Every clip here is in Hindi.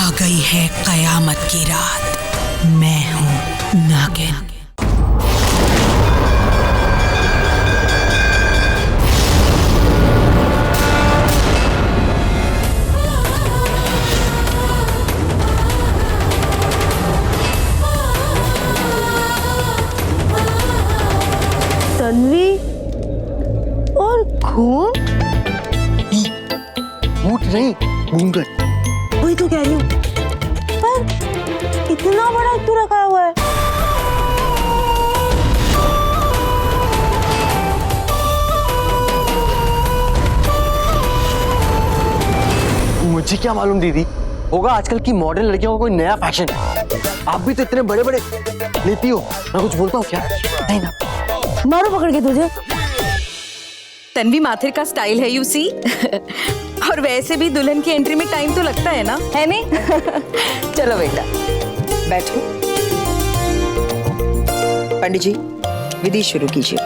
आ गई है कयामत की रात। मैं हूँ नागिन। तन्वी और खून? ऊँट नहीं, घूंघट। वही तो कह रही हूँ। पर इतना बड़ा क्यों रखा हुआ है? मुझे क्या मालूम दीदी, होगा आजकल की मॉडर्न लड़कियों का कोई नया फैशन। आप भी तो इतने बड़े बड़े लेती हो, मैं कुछ बोलता हूँ क्या? नहीं ना। मारो पकड़ के तुझे। तन्वी माथिर का स्टाइल है, यू सी। और वैसे भी दुल्हन की एंट्री में टाइम तो लगता है ना, है नहीं? चलो बेटा बैठो। पंडित जी विधि शुरू कीजिए।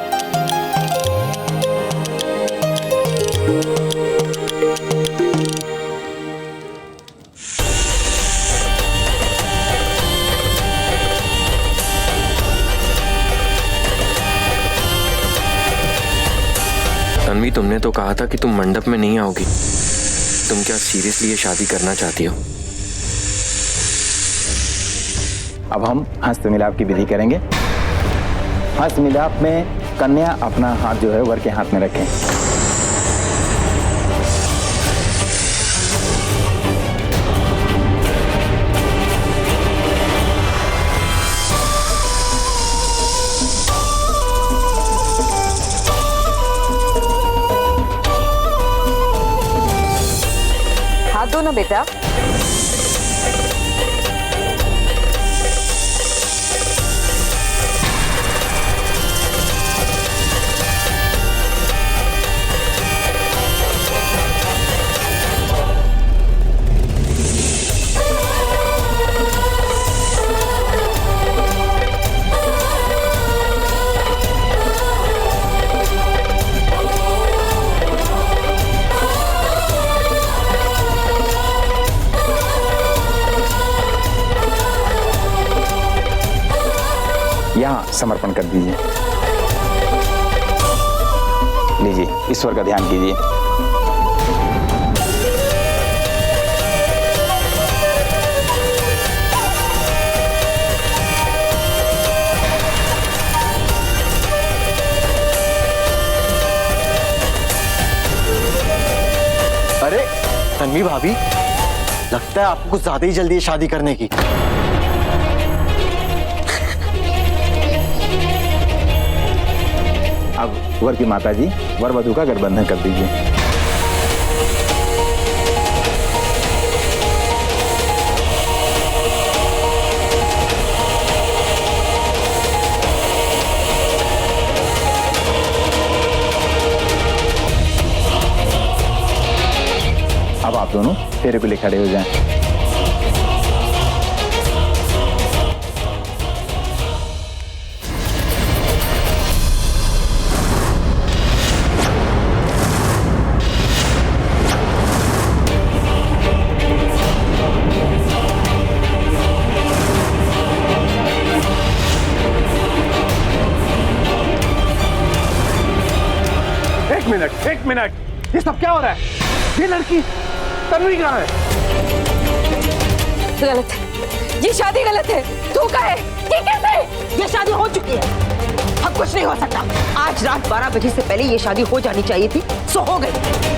तन्वी, तुमने तो कहा था कि तुम मंडप में नहीं आओगी। तुम क्या सीरियसली ये शादी करना चाहती हो? अब हम हस्त मिलाप की विधि करेंगे। हस्त मिलाप में कन्या अपना हाथ जो है वर के हाथ में रखें। हाथ दो ना बेटा। यहाँ समर्पण कर दीजिए। लीजिए, ईश्वर का ध्यान कीजिए। अरे तन्वी भाभी, लगता है आपको कुछ ज्यादा ही जल्दी है शादी करने की। अब वर की माता जी वर वधू का गठबंधन कर दीजिए। अब आप दोनों फेरे पे ले खड़े हो जाएं। एक मिनट, ये सब क्या हो रहा है? ये लड़की तन्वी कहाँ है? गलत है, ये शादी गलत है। धोखा है, ये कैसे? ये शादी हो चुकी है, अब कुछ नहीं हो सकता। आज रात 12 बजे से पहले ये शादी हो जानी चाहिए थी, सो हो गई।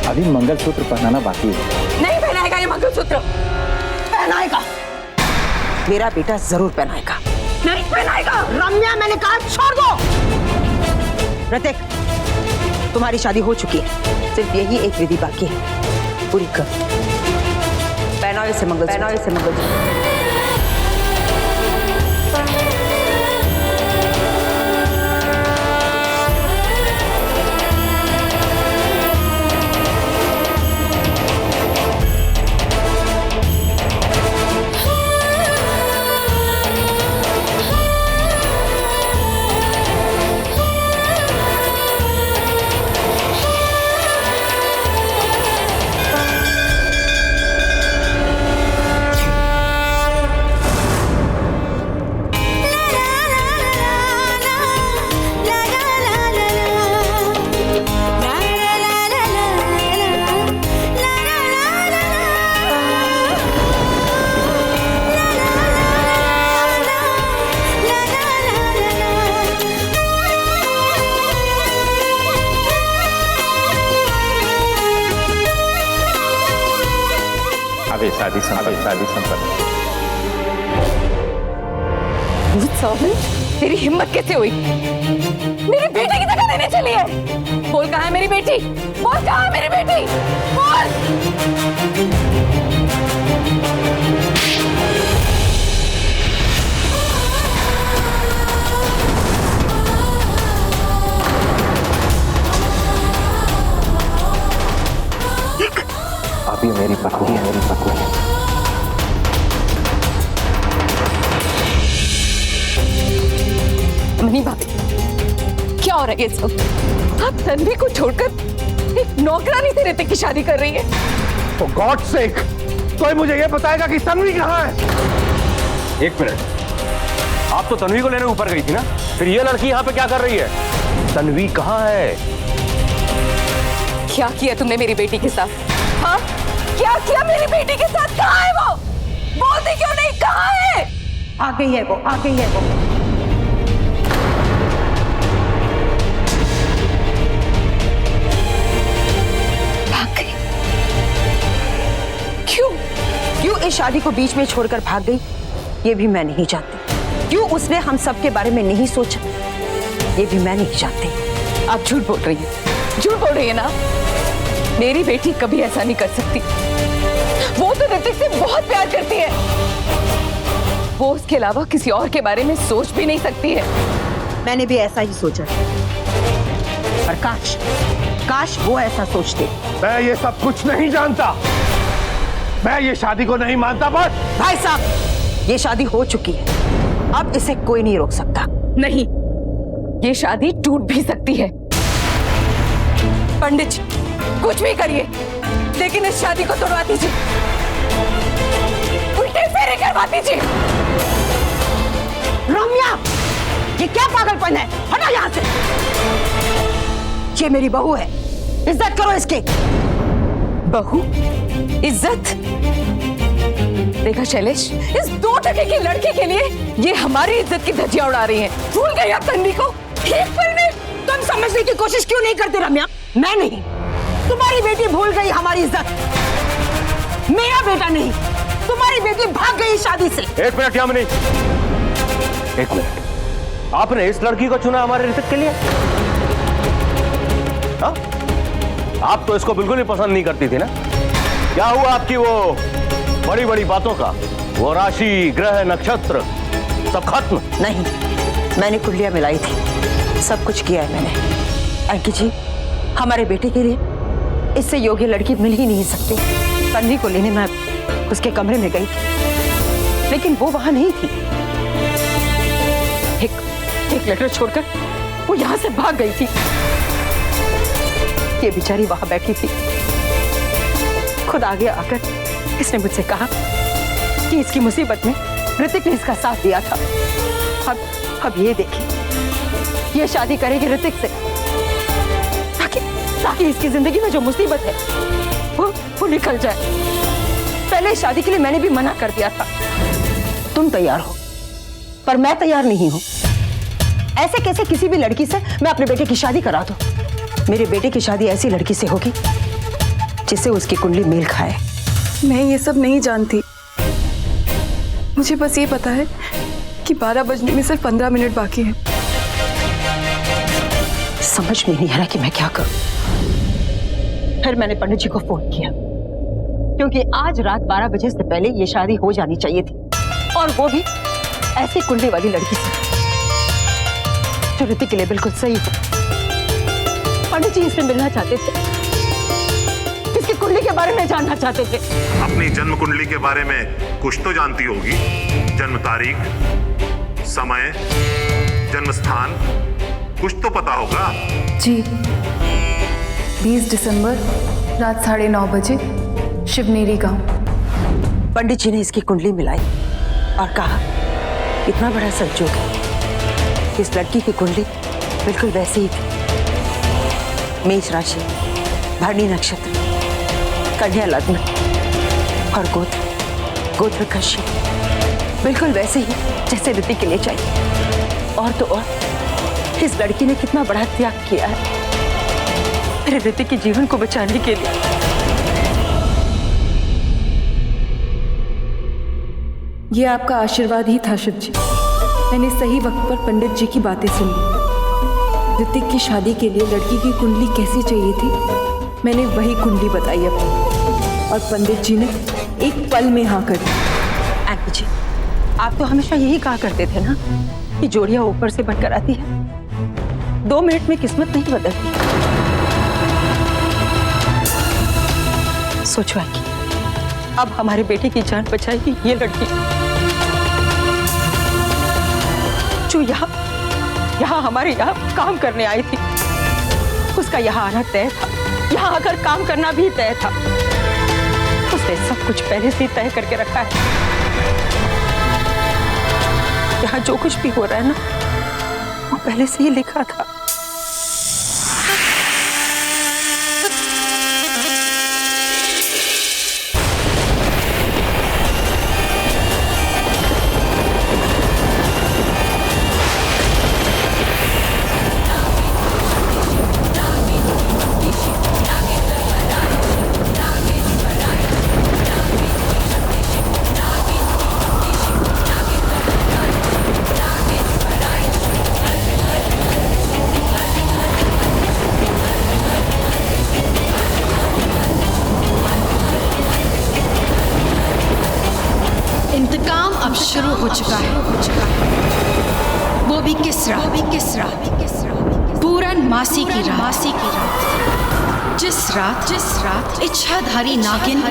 अभी मंगलसूत्र पहनाना बाकी है। नहीं पहनाएगा ये मंगलसूत्र। पहनाएगा, मेरा बेटा जरूर पहनाएगा। नहीं पहनाएगा। रम्या, मैंने कहा छोड़ दो। ऋतिक, तुम्हारी शादी हो चुकी है, सिर्फ यही एक विधि बाकी है, पूरी कर। पहनाओ इसे मंगलसूत्र, पहनाओ इसे मंगलसूत्र। शादी संपन्न। तेरी हिम्मत कैसे हुई? मेरी बेटी की जगह देने चली है। बोल कहाँ है मेरी बेटी? बोल कहाँ है मेरी बेटी? बोल। अभी मेरी पत्नी है, मेरी पत्नी है। मनी भाभी, क्या हो रहा है ये सब? आप तन्वी को छोड़कर एक नौकरानी से ऋतिक की शादी कर रही है। For God's sake, कोई मुझे ये बताएगा कि तन्वी कहाँ है? एक मिनट, आप तो तन्वी को लेने ऊपर गई थी ना, फिर ये लड़की यहाँ पे क्या कर रही है? तन्वी कहाँ है? क्या किया तुमने मेरी बेटी के साथ? हाँ, क्या किया मेरी बेटी के साथ? कहाँ है वो? बोलती क्यों नहीं? कहाँ है? आ गई है वो, आ गई है वो। भाग गई। क्यों? क्यों इस शादी को बीच में छोड़कर भाग गई, ये भी मैं नहीं जानती। क्यों उसने हम सब के बारे में नहीं सोचा, ये भी मैं नहीं जानती। आप झूठ बोल रही है, झूठ बोल रही है ना? मेरी बेटी कभी ऐसा नहीं कर सकती। वो तो ऋतिक से बहुत प्यार करती है। वो उसके अलावा किसी और के बारे में सोच भी नहीं सकती है। मैंने भी ऐसा ही सोचा, पर काश वो ऐसा सोचते। मैं ये सब कुछ नहीं जानता। मैं ये शादी को नहीं मानता। बस भाई साहब, ये शादी हो चुकी है, अब इसे कोई नहीं रोक सकता। नहीं, ये शादी टूट भी सकती है। पंडित जी, कुछ भी करिए, लेकिन इस शादी को तोड़वा दीजिए, उल्टे फेरे करवा दीजिए। रम्या, ये क्या पागलपन है? हटो यहाँ से। ये मेरी बहू है, इज्जत करो इसकी। बहू? इज्जत? देखा शैलेश, इस 2 टके की लड़की के लिए ये हमारी इज्जत की धज्जियां उड़ा रही हैं। भूल गई आप तन्वी को? ठीक पर नहीं, तुम समझने की कोशिश क्यों नहीं करते रम्या? मैं नहीं, तुम्हारी बेटी भूल गई हमारी इज्जत। मेरा बेटा नहीं, तुम्हारी बेटी भाग गई शादी से। एक मिनट यामिनी, एक मिनट। आपने इस लड़की को चुना हमारे ऋतिक के लिए? हाँ? आप तो इसको बिल्कुल ही पसंद नहीं करती थी ना? क्या हुआ आपकी वो बड़ी बड़ी बातों का? वो राशि, ग्रह, नक्षत्र सब खत्म? नहीं, मैंने कुंडलियां मिलाई थी, सब कुछ किया है मैंने। अंकित जी, हमारे बेटे के लिए इससे योग्य लड़की मिल ही नहीं सकती। तन्वी को लेने मैं उसके कमरे में गई, लेकिन वो वहां नहीं थी। एक लेटर छोड़कर वो यहां से भाग गई थी। ये बेचारी वहां बैठी थी, खुद आगे आकर इसने मुझसे कहा कि इसकी मुसीबत में ऋतिक ने इसका साथ दिया था। अब ये देखिए, ये शादी करेगी ऋतिक से, ताकि इसकी जिंदगी में जो मुसीबत है वो निकल जाए। पहले शादी के लिए मैंने भी मना कर दिया था। तुम तैयार हो, पर मैं तैयार नहीं हूं। ऐसे कैसे किसी भी लड़की से मैं अपने बेटे की शादी करा दूं? मेरे बेटे की शादी ऐसी लड़की से होगी जिससे उसकी कुंडली मेल खाए। मैं ये सब नहीं जानती, मुझे बस ये पता है कि 12 बजने में सिर्फ 15 मिनट बाकी हैं। समझ में नहीं आ रहा कि मैं क्या करूं। फिर मैंने पंडित जी को फोन किया, क्योंकि आज रात 12 बजे से पहले ये शादी हो जानी चाहिए थी, और वो भी ऐसी कुंडली वाली लड़की से जो ऋतिक के लिए बिल्कुल सही हो। पंडित जी इससे मिलना चाहते थे, इसकी कुंडली के बारे में जानना चाहते थे। अपनी जन्म कुंडली के बारे में कुछ तो जानती होगी। जन्म तारीख, समय, जन्म स्थान कुछ तो पता होगा। जी, 20 दिसंबर रात 9:30 बजे, शिवनेरी गांव। पंडित जी ने इसकी कुंडली मिलाई और कहा, इतना बड़ा संयोग है, इस लड़की की कुंडली बिल्कुल वैसी ही थी। मेष राशि, भरणी नक्षत्र, कन्या लग्न और गोत्र कश्यप, बिल्कुल वैसे ही जैसे ऋतिक के लिए चाहिए। और तो और इस लड़की ने कितना बड़ा त्याग किया है मेरे ऋतिक के जीवन को बचाने के लिए। ये आपका आशीर्वाद ही था शिव जी। मैंने सही वक्त पर पंडित जी की बातें सुनी। ऋतिक की शादी के लिए लड़की की कुंडली कैसी चाहिए थी, मैंने वही कुंडली बताई अपनी, और पंडित जी ने एक पल में हाँ कर दी। आंटी जी, आप तो हमेशा यही कहा करते थे ना कि जोड़ियां ऊपर से बनकर आती है, 2 मिनट में किस्मत नहीं बदलती। सोचो आंटी, अब हमारे बेटे की जान बचाएगी ये लड़की, जो यहाँ हमारे यहाँ काम करने आई थी। उसका यहाँ आना तय था, यहाँ आकर काम करना भी तय था। उसने सब कुछ पहले से ही तय करके रखा है। यहाँ जो कुछ भी हो रहा है ना, वो पहले से ही लिखा था। इंतकाम अब शुरू हो चुका है, वो भी किस रात, पूरन मासी की रात, जिस रात इच्छाधारी नागिन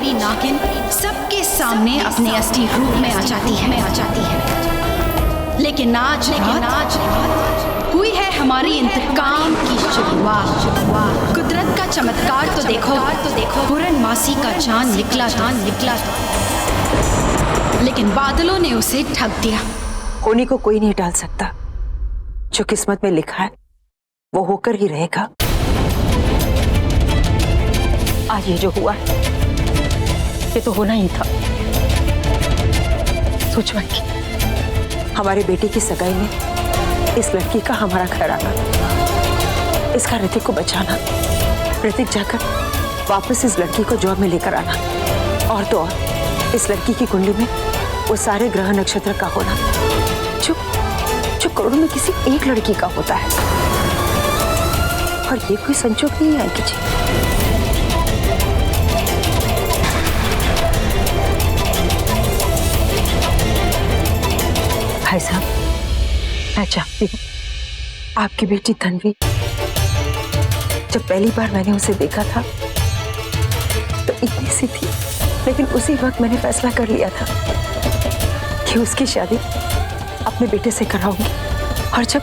सबके सामने अपने असली रूप में आ जाती है। लेकिन आज हुई है हमारी इंतकाम की शुरुआत। कुदरत का चमत्कार तो देखो, पूरन मासी का चांद निकला, लेकिन बादलों ने उसे ढक दिया। होने को कोई नहीं टाल सकता, जो किस्मत में लिखा है वो होकर ही रहेगा। आज ये जो हुआ है, ये तो होना ही था। सोचो कि हमारे बेटे की सगाई में इस लड़की का हमारा घर आना, इसका ऋतिक को बचाना, ऋतिक जाकर वापस इस लड़की को जॉब में लेकर आना, और तो और इस लड़की की कुंडली में वो सारे ग्रह नक्षत्र का होना जो करोड़ों में किसी एक लड़की का होता है। और ये कोई संजोग नहीं है कि जी। भाई साहब, मैं चाहती हूँ आपकी बेटी तन्वी, जब पहली बार मैंने उसे देखा था तो इतनी सी थी, लेकिन उसी वक्त मैंने फैसला कर लिया था कि उसकी शादी अपने बेटे से कराऊंगी। और जब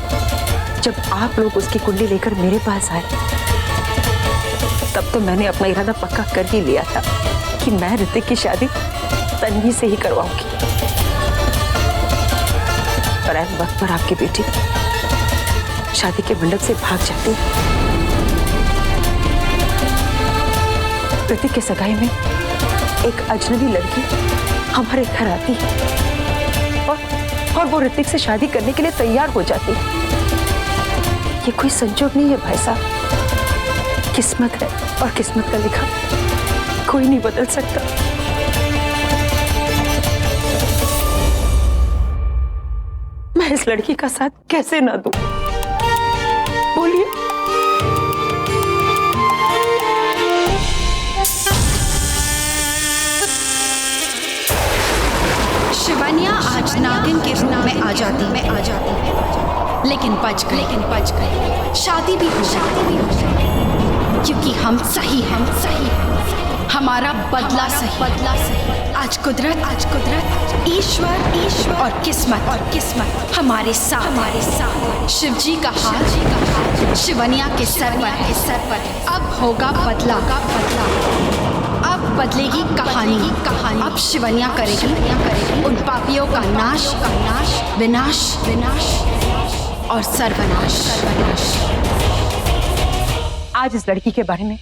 आप लोग उसकी कुंडली लेकर मेरे पास आए, तब तो मैंने अपना इरादा पक्का कर ही लिया था कि मैं ऋतिक की शादी तन्वी से ही करवाऊंगी। पर ऐन वक्त पर आपकी बेटी शादी के मंडप से भाग जाती है। ऋतिक की सगाई में एक अजनबी लड़की हमारे घर आती है और वो ऋतिक से शादी करने के लिए तैयार हो जाती है। ये कोई संजोग नहीं है भाई साहब, किस्मत है, और किस्मत का लिखा कोई नहीं बदल सकता। मैं इस लड़की का साथ कैसे ना दूं? बोलिए। शिवानिया आज नागिन के रूप में आ जाती है, लेकिन बच गई। शादी भी हो गई, क्योंकि हम सही हैं। हमारा बदला सही। आज कुदरत, ईश्वर और किस्मत हमारे साथ। शिव जी का हाथ शिवानिया के सर पर है। अब होगा बदला, अब बदलेगी कहानी। अब शिवानिया करेगी उन पापियों का नाश, विनाश और सर्वनाश। आज इस लड़की के बारे में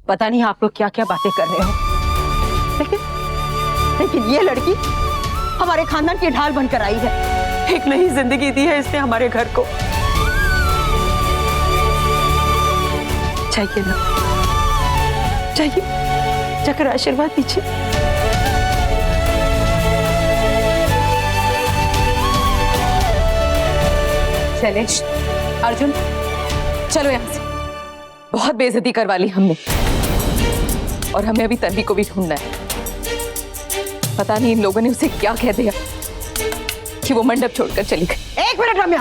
पता नहीं आप लोग क्या क्या बातें कर रहे हो, लेकिन ये लड़की हमारे खानदान की ढाल बनकर आई है। एक नई जिंदगी दी है इसने हमारे घर को। चाहिए ना, चाहिए, जाकर आशीर्वाद दीजिए। शैलेश, अर्जुन, चलो यहाँ से। बहुत बेइज्जती करवा ली हमने, और हमें अभी तन्वी को भी ढूंढना है। पता नहीं इन लोगों ने उसे क्या कह दिया कि वो मंडप छोड़कर चली गई। 1 मिनट रम्या,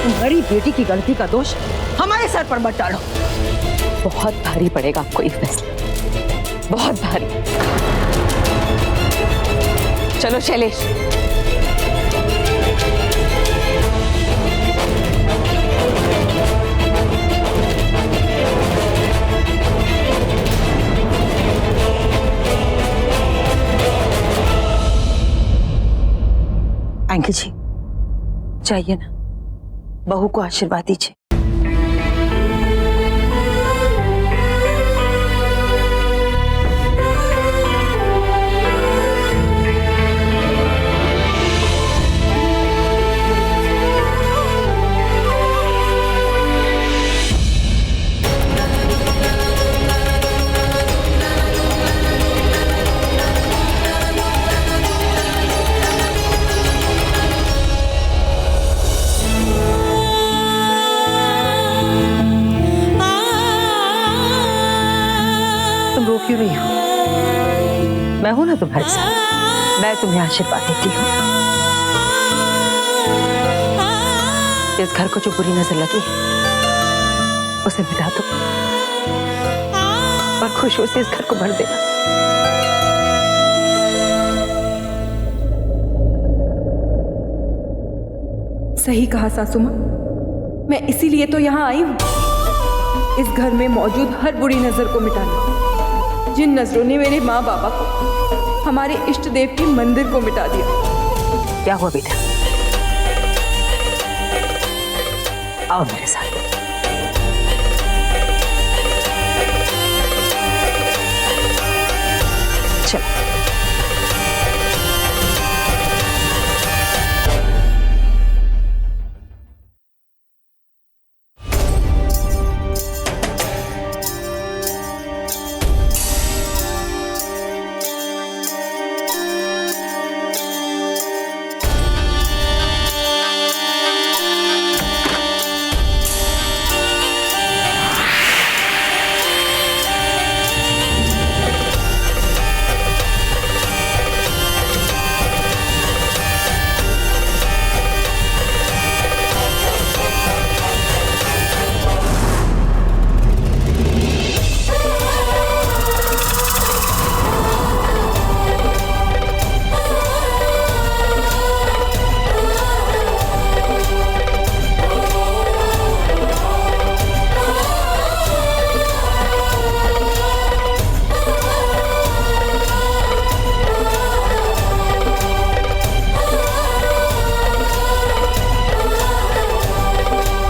तुम्हारी बेटी की गलती का दोष हमारे सर पर मत डालो। बहुत भारी पड़ेगा आपको ये फैसला, बहुत भारी। चलो शैलेश। एंकी जी, चाहिए ना, बहू को आशीर्वाद दीजिए। क्यों नहीं हो? मैं हूं ना तुम्हारे साथ, मैं तुम्हें आशीर्वाद देती हूँ। इस घर को जो बुरी नजर लगी उसे मिटा दो और खुशियों से इस घर को भर देना। सही कहा सासू माँ, मैं इसीलिए तो यहाँ आई हूँ, इस घर में मौजूद हर बुरी नजर को मिटाना। जिन नजरों ने मेरे माँ बाबा को, हमारे इष्ट देव के मंदिर को मिटा दिया। क्या हुआ बेटा? आओ मेरे साथ। चलो।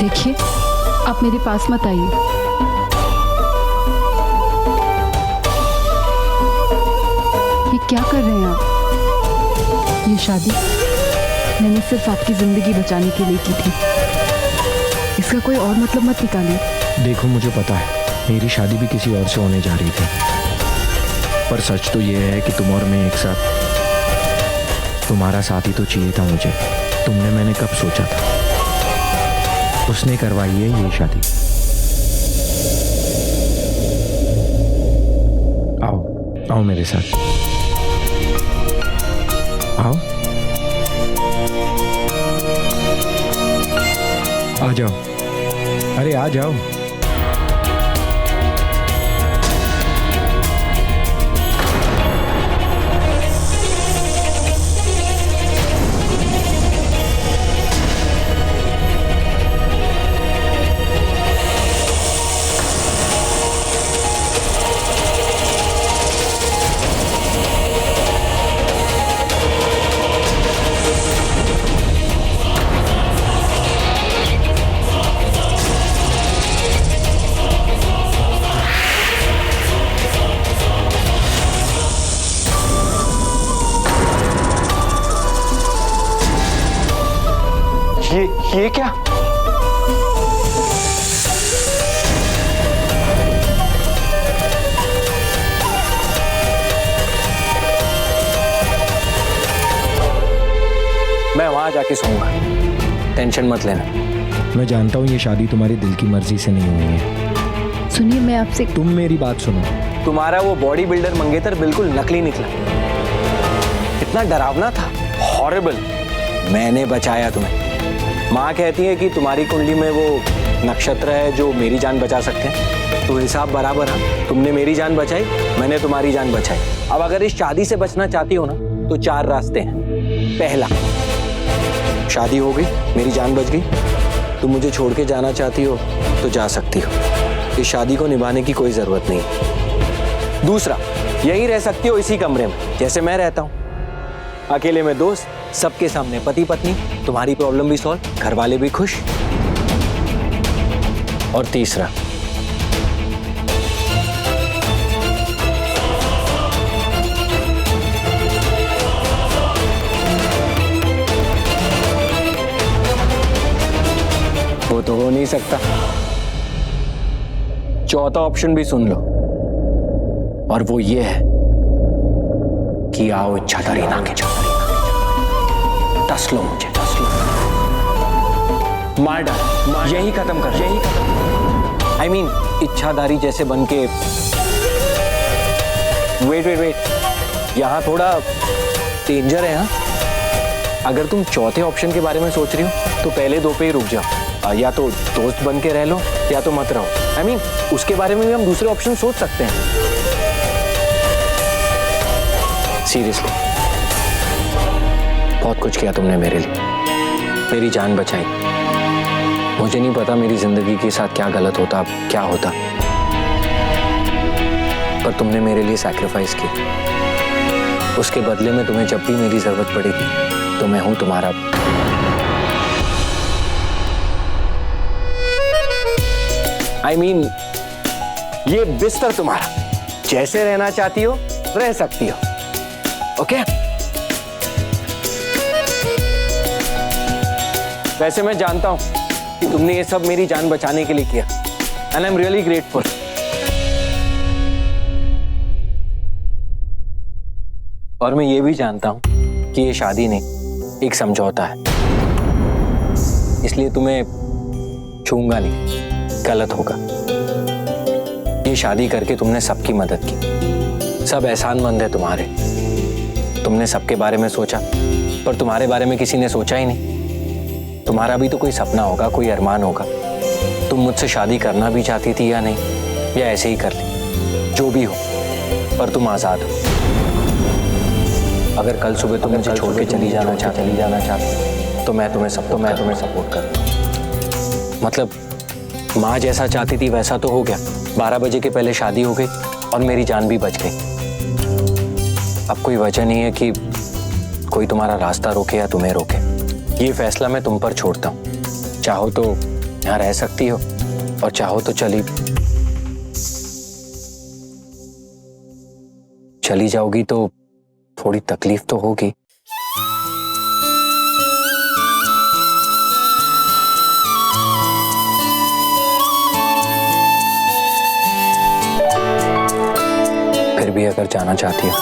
देखिए, आप मेरे पास मत आइए। ये क्या कर रहे हैं आप? ये शादी मैंने सिर्फ आपकी जिंदगी बचाने के लिए की थी, इसका कोई और मतलब मत निकालिए। देखो, मुझे पता है मेरी शादी भी किसी और से होने जा रही थी, पर सच तो ये है कि तुम और मैं एक साथ, तुम्हारा साथ ही तो चाहिए था मुझे। तुमने मैंने कब सोचा था, उसने करवाई है ये शादी। आओ आओ मेरे साथ, आओ आ जाओ, अरे आ जाओ। ये क्या? मैं वहां जाके सोऊंगा, टेंशन मत लेना। मैं जानता हूँ ये शादी तुम्हारी दिल की मर्जी से नहीं हुई है। सुनिए, मैं आपसे तुम मेरी बात सुनो। तुम्हारा वो बॉडी बिल्डर मंगेतर बिल्कुल नकली निकला, इतना डरावना था, हॉरिबल। मैंने बचाया तुम्हें। माँ कहती है कि तुम्हारी कुंडली में वो नक्षत्र है जो मेरी जान बचा सकते हैं, तो हिसाब बराबर है। तुमने मेरी जान बचाई, मैंने तुम्हारी जान बचाई। अब अगर इस शादी से बचना चाहती हो ना, तो 4 रास्ते हैं। पहला, शादी हो गई, मेरी जान बच गई, तुम मुझे छोड़ के जाना चाहती हो तो जा सकती हो, इस शादी को निभाने की कोई जरूरत नहीं। दूसरा, यही रह सकती हो इसी कमरे में जैसे मैं रहता हूं, अकेले में दोस्त, सबके सामने पति पत्नी, तुम्हारी प्रॉब्लम भी सॉल्व, घर वाले भी खुश। और तीसरा, वो तो हो नहीं सकता। चौथा ऑप्शन भी सुन लो, और वो ये है कि आओ इच्छाधारी नागिन, टस लो मुझे, टस लो, मार डाल, यही खत्म कर, यही खत्म। I mean, इच्छाधारी जैसे बन के। वेट, यहां थोड़ा डेंजर है। हाँ, अगर तुम चौथे ऑप्शन के बारे में सोच रही हो तो पहले 2 पे ही रुक जाओ। या तो दोस्त बन के रह लो या तो मत रहो। I mean, उसके बारे में भी हम दूसरे ऑप्शन सोच सकते हैं। सीरियसली, बहुत कुछ किया तुमने मेरे लिए, मेरी जान बचाई। मुझे नहीं पता मेरी जिंदगी के साथ क्या गलत होता, क्या होता, पर तुमने मेरे लिए सैक्रिफाइस किया। उसके बदले में तुम्हें जब भी मेरी जरूरत पड़ेगी तो मैं हूं तुम्हारा। I mean, ये बिस्तर तुम्हारा, जैसे रहना चाहती हो रह सकती हो। ओके? वैसे मैं जानता हूं कि तुमने ये सब मेरी जान बचाने के लिए किया, and I am really grateful. और मैं ये भी जानता हूं कि ये शादी नहीं, एक समझौता है, इसलिए तुम्हें छूंगा नहीं, गलत होगा। ये शादी करके तुमने सबकी मदद की, सब एहसानमंद है तुम्हारे। तुमने सबके बारे में सोचा, पर तुम्हारे बारे में किसी ने सोचा ही नहीं। तुम्हारा भी तो कोई सपना होगा, कोई अरमान होगा। तुम मुझसे शादी करना भी चाहती थी या नहीं, या ऐसे ही कर ली, जो भी हो, पर तुम आजाद हो। अगर कल सुबह तुम मुझे छोड़ के चली जाना चाहती तो मैं तुम्हें सपोर्ट करूं। मतलब माँ जैसा चाहती थी वैसा तो हो गया, 12 बजे के पहले शादी हो गई और मेरी जान भी बच गई। अब कोई वजह नहीं है कि कोई तुम्हारा रास्ता रोके या तुम्हें रोके। ये फैसला मैं तुम पर छोड़ता हूँ। चाहो तो यहाँ रह सकती हो और चाहो तो चली जाओगी तो थोड़ी तकलीफ तो होगी। फिर भी अगर जाना चाहती हो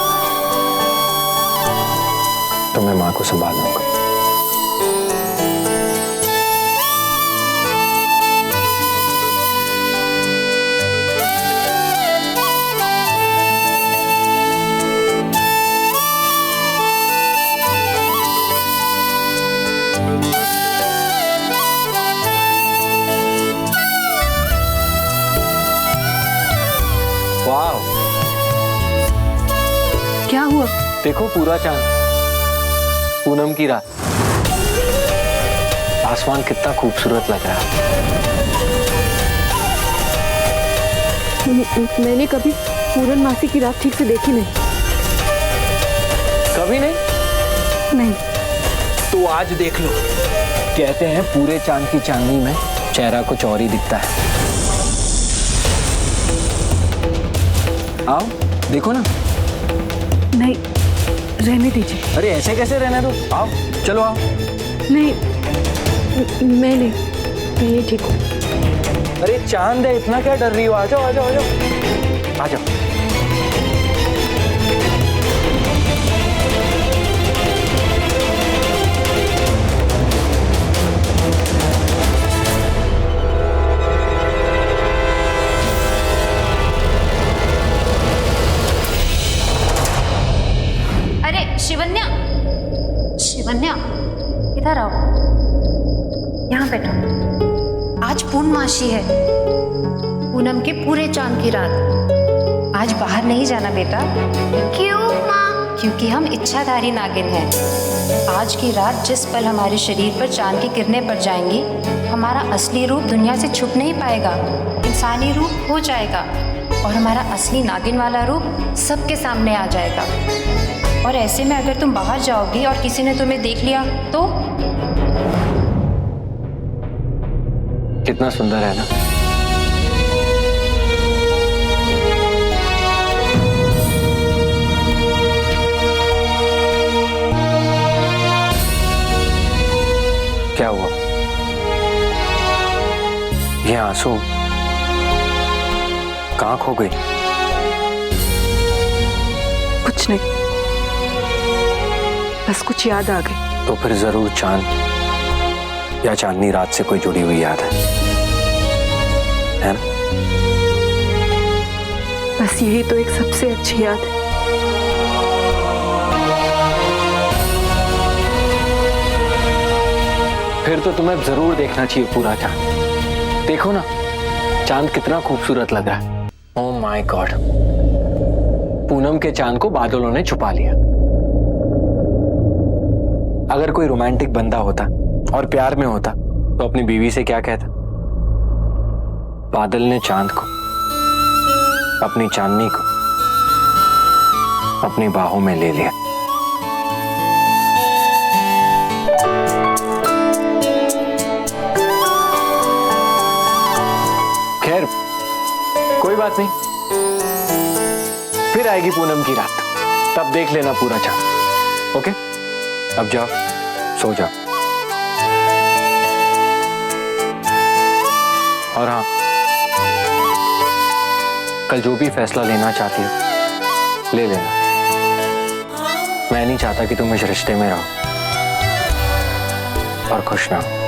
तो मैं माँ को संभाल लूंगा। वाह, क्या हुआ? देखो पूरा चांद, पूनम की रात, आसमान कितना खूबसूरत लग रहा है। मैंने कभी पूर्णमासी की रात ठीक से देखी नहीं। कभी नहीं? नहीं। तो आज देख लो। कहते हैं पूरे चांद की चांदनी में चेहरा कुछ और ही दिखता है। आओ देखो ना। नहीं, रहने दीजिए। अरे ऐसे कैसे रहने दो, आओ चलो आओ। नहीं, मैं नहीं, मैं ये ठीक हूँ। अरे चांद है, इतना क्या डर रही हो, आ जाओ आ जाओ आ जाओ आ जाओ। शिवन्या, शिवन्या, इधर आओ, यहाँ बैठो। आज पूर्णमासी है, पूनम के पूरे चांद की रात। आज बाहर नहीं जाना बेटा। क्यों माँ? क्योंकि हम इच्छाधारी नागिन हैं। आज की रात जिस पल हमारे शरीर पर चांद की किरणें पड़ जाएंगी, हमारा असली रूप दुनिया से छुप नहीं पाएगा, इंसानी रूप हो जाएगा और हमारा असली नागिन वाला रूप सबके सामने आ जाएगा। और ऐसे में अगर तुम बाहर जाओगी और किसी ने तुम्हें देख लिया तो? कितना सुंदर है ना। क्या हुआ? ये आंसू कहाँ खो गई? कुछ नहीं, बस कुछ याद आ गई। तो फिर जरूर चांद या चांदनी रात से कोई जुड़ी हुई याद है ना? बस यही तो एक सबसे अच्छी याद है। फिर तो तुम्हें जरूर देखना चाहिए पूरा चांद। देखो ना, चांद कितना खूबसूरत लग रहा है। ओह माय गॉड, पूनम के चांद को बादलों ने छुपा लिया। अगर कोई रोमांटिक बंदा होता और प्यार में होता तो अपनी बीवी से क्या कहता? बादल ने चांद को, अपनी चांदनी को अपनी बाहों में ले लिया। खैर कोई बात नहीं, फिर आएगी पूनम की रात, तब देख लेना पूरा चांद। ओके, अब जाओ, सो जाओ। और हाँ, कल जो भी फैसला लेना चाहती हो ले लेना। मैं नहीं चाहता कि तुम इस रिश्ते में रहो और खुश ना हो।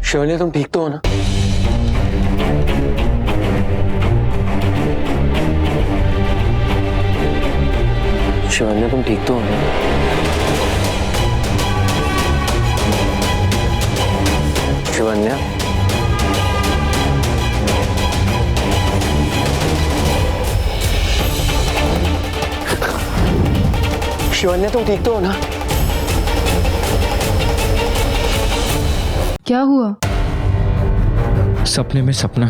शिवन्या, तुम ठीक तो हो ना? शिवन्या, तुम ठीक तो हो ना? शिवन्या, शिवन्या, तुम ठीक तो हो ना? क्या हुआ? सपने में सपना।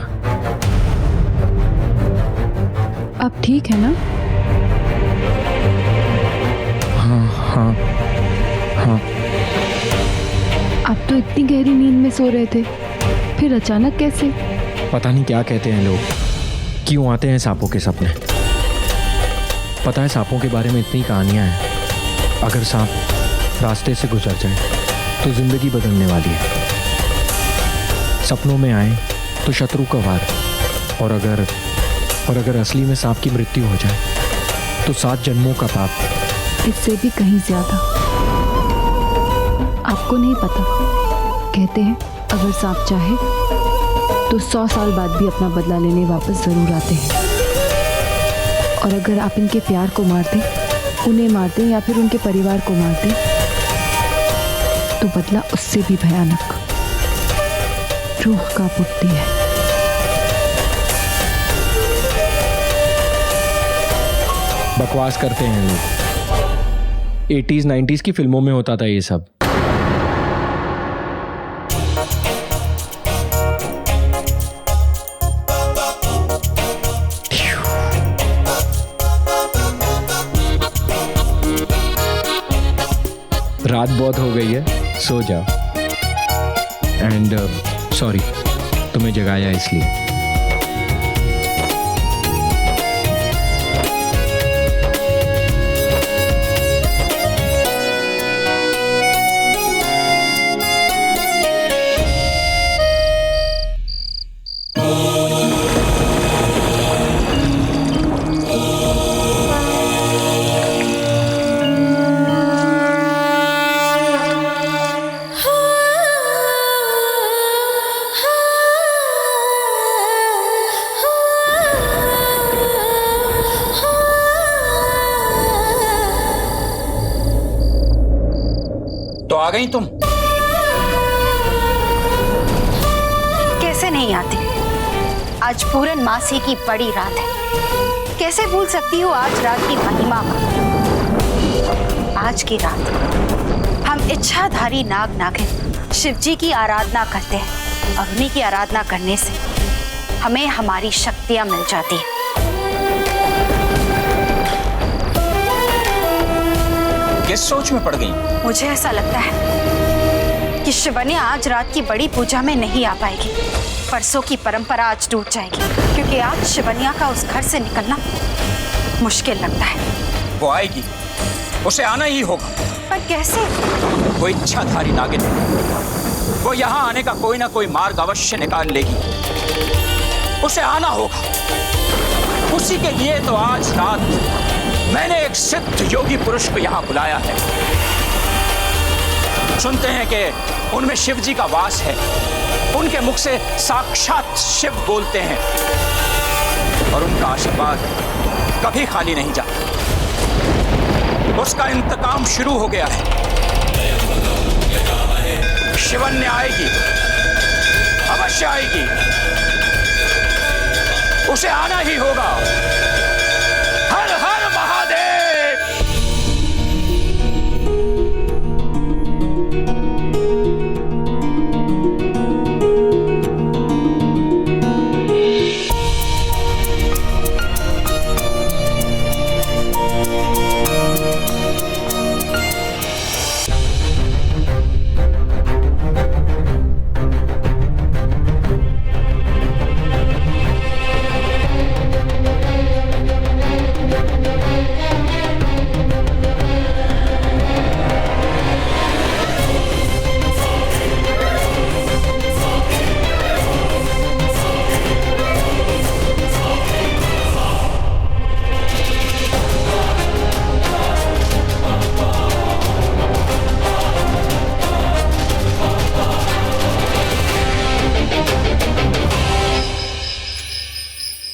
अब ठीक है ना? हाँ हाँ हाँ। आप तो इतनी गहरी नींद में सो रहे थे, फिर अचानक कैसे? पता नहीं क्या कहते हैं लोग, क्यों आते हैं सांपों के सपने। पता है, सांपों के बारे में इतनी कहानियां हैं। अगर सांप रास्ते से गुजर जाए तो जिंदगी बदलने वाली है। सपनों में आए तो शत्रु का वार, और अगर असली में सांप की मृत्यु हो जाए तो 7 जन्मों का पाप। इससे भी कहीं ज्यादा। आपको नहीं पता, कहते हैं अगर सांप चाहे तो 100 साल बाद भी अपना बदला लेने वापस जरूर आते हैं। और अगर आप इनके प्यार को मार दें, उन्हें मार दें या फिर उनके परिवार को मार दें, तो बदला उससे भी भयानक रूह का पुट्टी है। बकवास करते हैं लोग। 80s 90s की फिल्मों में होता था ये सब। बहुत हो गई है, सो जाओ। एंड सॉरी तुम्हें जगाया इसलिए। तो आ गई तुम? कैसे नहीं आती? आज पूरन मासी की बड़ी रात है। कैसे भूल सकती हूँ आज रात की महिमा को। आज की रात हम इच्छाधारी नाग नागिन शिव जी की आराधना करते हैं और उन्हीं की आराधना करने से हमें हमारी शक्तियां मिल जाती है। किस सोच में पड़ गई? मुझे ऐसा लगता है कि शिवन्या आज रात की बड़ी पूजा में नहीं आ पाएगी। परसों की परंपरा आज टूट जाएगी, क्योंकि आज शिवन्या का उस घर से निकलना मुश्किल लगता है। वो आएगी, उसे आना ही होगा। पर कैसे? वो इच्छाधारी नागिन है। वो यहाँ आने का कोई ना कोई मार्ग अवश्य निकाल लेगी। उसे आना होगा। उसी के लिए तो आज रात मैंने एक सिद्ध योगी पुरुष को यहाँ बुलाया है। सुनते हैं कि उनमें शिव जी का वास है। उनके मुख से साक्षात शिव बोलते हैं और उनका आशीर्वाद कभी खाली नहीं जाता। उसका इंतकाम शुरू हो गया है। शिवन्या आएगी, अवश्य आएगी। उसे आना ही होगा। हर हर महादेव।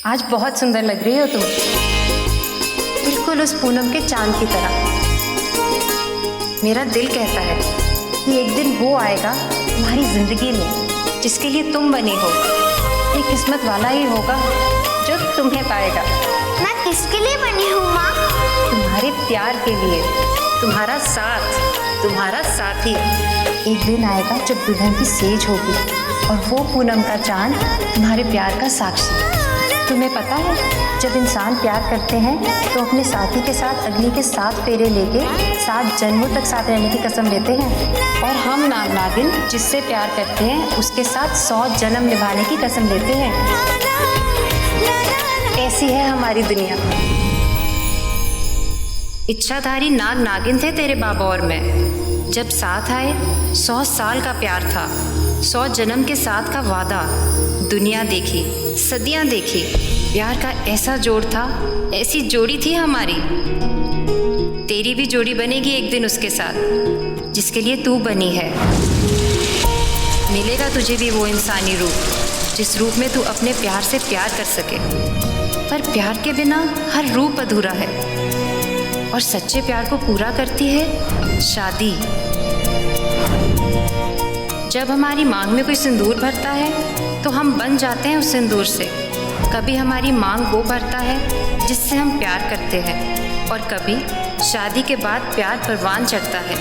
आज बहुत सुंदर लग रही हो तुम, बिल्कुल उस पूनम के चांद की तरह। मेरा दिल कहता है कि एक दिन वो आएगा तुम्हारी जिंदगी में जिसके लिए तुम बनी हो। ये किस्मत वाला ही होगा जो तुम्हें पाएगा। मैं किसके लिए बनी हूँ माँ? तुम्हारे प्यार के लिए। तुम्हारा साथ, तुम्हारा साथी। एक दिन आएगा जब दुल्हन की सेज होगी और वो पूनम का चांद तुम्हारे प्यार का साक्षी। तुम्हें पता है, जब इंसान प्यार करते हैं तो अपने साथी के साथ अग्नि के 7 फेरे लेके 7 जन्मों तक साथ रहने की कसम लेते हैं। और हम नाग नागिन जिससे प्यार करते हैं उसके साथ 100 जन्म निभाने की कसम लेते हैं। ऐसी है हमारी दुनिया। इच्छाधारी नाग नागिन थे तेरे बाबा और मैं। जब साथ आए 100 साल का प्यार था, 100 जन्म के साथ का वादा। दुनिया देखी, सदियां देखी, प्यार का ऐसा जोड़ था, ऐसी जोड़ी थी हमारी। तेरी भी जोड़ी बनेगी एक दिन उसके साथ जिसके लिए तू बनी है। मिलेगा तुझे भी वो इंसानी रूप जिस रूप में तू अपने प्यार से प्यार कर सके। पर प्यार के बिना हर रूप अधूरा है और सच्चे प्यार को पूरा करती है शादी। जब हमारी मांग में कोई सिंदूर भरता है तो हम बन जाते हैं उस सिंदूर से। कभी हमारी मांग वो भरता है जिससे हम प्यार करते हैं और कभी शादी के बाद प्यार परवान चढ़ता है।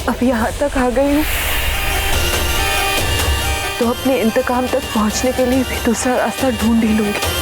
अब यहाँ तक आ गई हूँ तो अपने इंतकाम तक पहुँचने के लिए भी दूसरा रास्ता ढूंढ ही लूंगी।